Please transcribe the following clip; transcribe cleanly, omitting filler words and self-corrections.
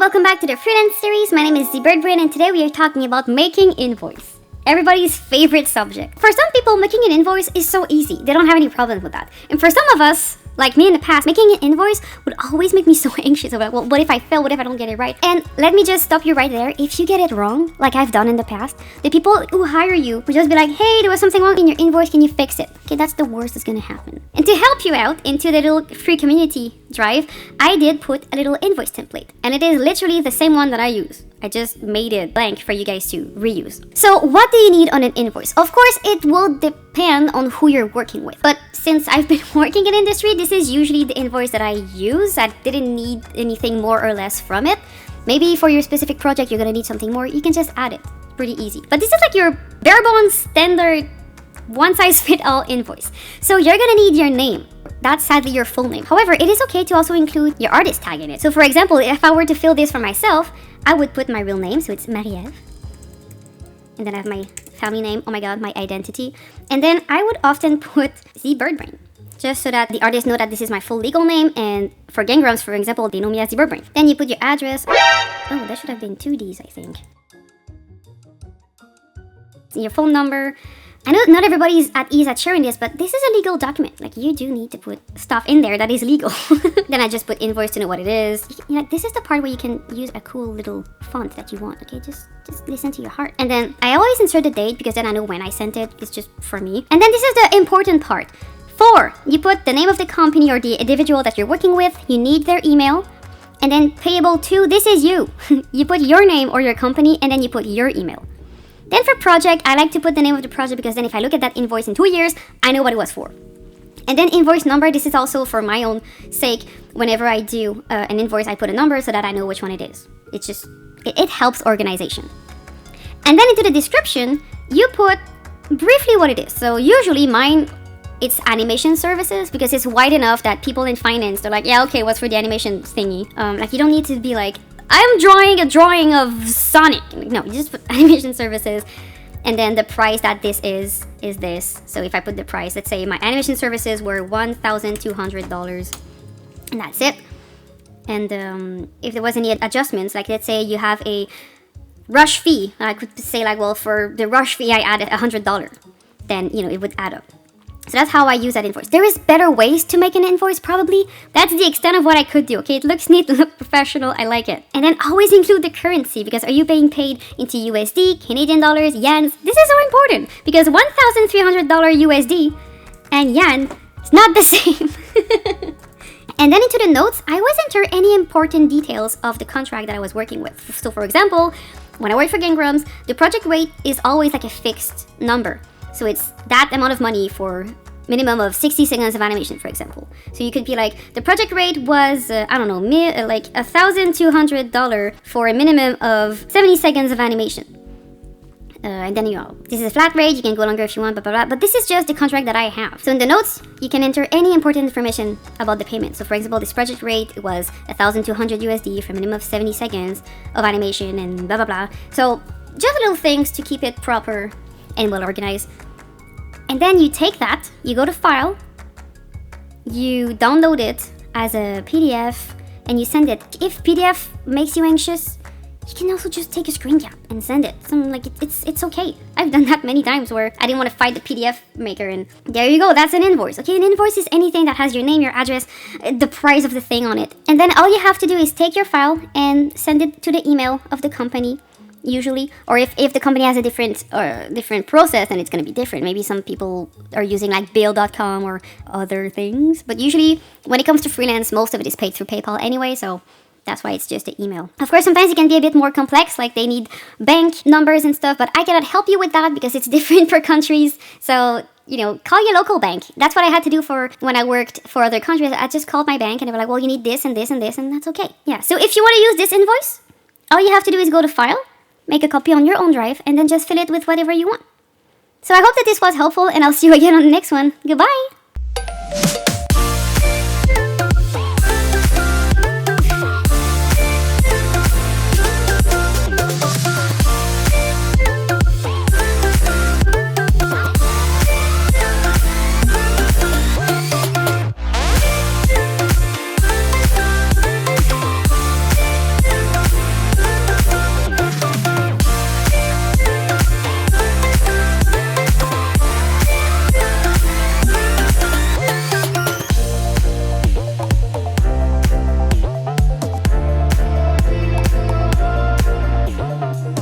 welcome back to the Freelance series. My name is ZeBirdBrain and today we are talking about making invoice. Everybody's favorite subject. For some people, making an invoice is so easy. They don't have any problems with that. And for some of us, like me in the past, making an invoice would always make me so anxious about, well, what if I fail? What if I don't get it right? And let me just stop you right there. If you get it wrong, like I've done in the past, the people who hire you will just be like, hey, there was something wrong in your invoice. Can you fix it? Okay, that's the worst that's gonna happen. And to help you out into the little free community drive, I did put a little invoice template. And it is literally the same one that I use. I just made it blank for you guys to reuse. So what do you need on an invoice? Of course, it will depend on who you're working with. But since I've been working in industry, this is usually the invoice that I use. I didn't need anything more or less from it. Maybe for your specific project, you're gonna need something more. You can just add it. Pretty easy. But this is like your bare bones standard one-size-fits-all invoice. So you're gonna need your name. That's sadly your full name. However, it is okay to also include your artist tag in it. So for example, if I were to fill this for myself, I would put my real name, so it's Marie-Ève. And then I have my family name, oh my god, my identity. And then I would often put ZeBirdBrain, just so that the artists know that this is my full legal name, and for Gangrams, for example, they know me as ZeBirdBrain. Then you put your address. Oh, that should have been 2 Ds, I think. Your phone number. I know not everybody is at ease at sharing this, but this is a legal document. Like, you do need to put stuff in there that is legal. Then I just put invoice to know what it is. You know, this is the part where you can use a cool little font that you want, okay? Just listen to your heart. And then I always insert the date because then I know when I sent it. It's just for me. And then this is the important part. 4, you put the name of the company or the individual that you're working with. You need their email. And then payable to, this is you. You put your name or your company, and then you put your email. Then for project, I like to put the name of the project because then if I look at that invoice in 2 years, I know what it was for. And then invoice number, this is also for my own sake. Whenever I do an invoice, I put a number so that I know which one it is. It's just, it helps organization. And then into the description, you put briefly what it is. So usually mine, it's animation services because it's wide enough that people in finance, they're like, yeah, okay, what's for the animation thingy? Like you don't need to be like, I'm drawing a drawing of Sonic. No, you just put animation services, and then the price that this is this. So if I put the price, let's say my animation services were $1,200, and that's it. And if there was any adjustments, like let's say you have a rush fee, I could say like, well, for the rush fee I added $100, then you know it would add up. So that's how I use that invoice. There is better ways to make an invoice, probably. That's the extent of what I could do, okay? It looks neat, look professional, I like it. And then always include the currency, because are you being paid into USD, Canadian dollars, yens? This is so important, because $1,300 USD and yen is not the same. And then into the notes, I always enter any important details of the contract that I was working with. So for example, when I work for Gangrams, the project rate is always like a fixed number. So it's that amount of money for minimum of 60 seconds of animation, for example. So you could be like, the project rate was, I don't know, like $1,200 for a minimum of 70 seconds of animation. And then, you know, this is a flat rate, you can go longer if you want, blah, blah, blah. But this is just the contract that I have. So in the notes, you can enter any important information about the payment. So for example, this project rate was $1,200 USD for a minimum of 70 seconds of animation and blah, blah, blah. So just little things to keep it proper and well organized. And then you take that, you go to file, you download it as a PDF, and you send it. If PDF makes you anxious, you can also just take a screen cap and send it. It's okay. I've done that many times where I didn't want to fight the PDF maker, and there you go, that's an invoice. Okay, an invoice is anything that has your name, your address, the price of the thing on it. And then all you have to do is take your file and send it to the email of the company. Usually, or if the company has a different process, then it's going to be different. Maybe some people are using like Bill.com or other things, but usually when it comes to freelance, most of it is paid through PayPal anyway, so that's why it's just an email. Of course, sometimes it can be a bit more complex, like they need bank numbers and stuff, but I cannot help you with that because it's different per countries. So, you know, call your local bank. That's what I had to do for when I worked for other countries. I just called my bank and they were like, well, you need this and this and this, and that's okay. Yeah, so if you want to use this invoice, all you have to do is go to File, make a copy on your own drive, and then just fill it with whatever you want. So I hope that this was helpful, and I'll see you again on the next one. Goodbye!